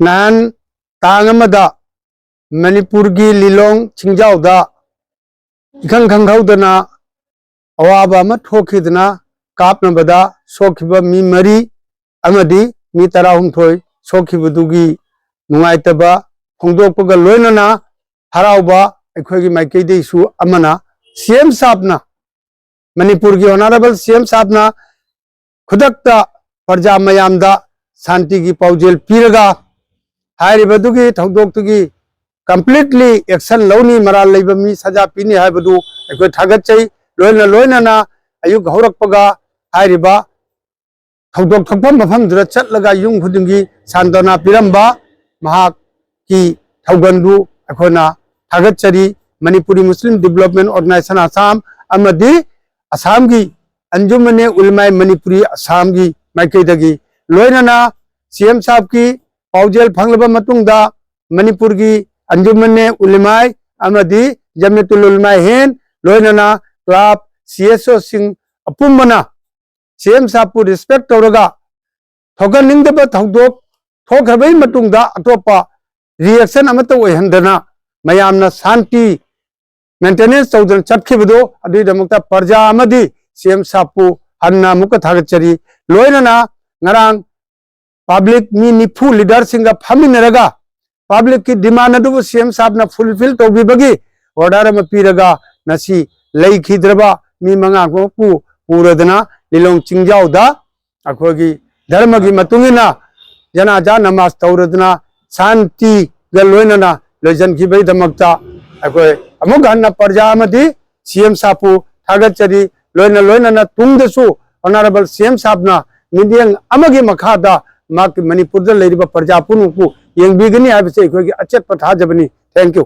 नान तांगमदा मणिपुर की लिलोंग चिंजाउदा इखंग खंगौदना अवाबा अमा थोखिदना कापनबदा सोखिबा मी मरी अमदी मी 13 सोखिबदुगी नुंगाइतबा फोंदोकपगा लोइनना हराउबा अखोगी माइकैदैसु अमना सीएम साहबना मणिपुर की ऑनरेबल सीएम साहबना खुदक्ता प्रजा मयामदा शांति की पाउजेल पीरगा हाइरिबदुगी थौदोक्तुगी कंप्लीटली एक्शन लौनी मराल लेबा मी सजा पीनी हाइबदु अखोय थागतचै लोइनना अयुक हौरकपगा हाइरिबा थौदोक थोकफम मफमदुरा चटलगा युम खुदिंगी सांदना पिरंबा महाक की थौगंदु अखोना थागतचरी मणिपुरी मुस्लिम डेवलपमेंट ऑर्गेनाइजेशन आसाम अमदी असम की अंजुमने उलमाए मणिपुरी असम की माइकैदगी लोइनना सीएम साहब की पाउजेल फंगलबा मतुंगदा मणिपुर की अंजुमने उलमाए अमदी जमियतुल उलमाए हेन लोइनना क्लब सीएसओ सिंह अपुमना सीएम साहब को रिस्पेक्ट तौरगा थोगनिंगदबा थौदोक थोखरबै मतुंगदा अतोपा रिएक्शन अमतो ओहंदना मयामना शांति मेंटेनेंस तौदन चटखिबदो अदुइदमक्ता प्रजा अमदी सीएम साहब को हन्ना मुक थागचरी लोइनना ngarang public mi nifu leader singa phaminaraga public ki demand adu CM साहब ना फुलफिल तौबिबगी ऑर्डर में पीरगा नसी लई खिद्रबा मी मंगा को पूरदना लिलोंग चिंजाउदा अखोगी धर्म की मतुंगिना जनाजा नमाज तौरदना शांति गलोइनना लोजन की बई दमक्ता अखोय अमुक हन्ना प्रजा अमदी CM साहब को थागचरी लोइनना तुंगदसु ऑनरेबल CM साहब ना मीडियम अमगे मखादा माक मणिपुर द लेरिबा प्रजा पुनुकु यंगबिगनी हाबसे अखोगी अचेत पथाजबनी थैंक यू।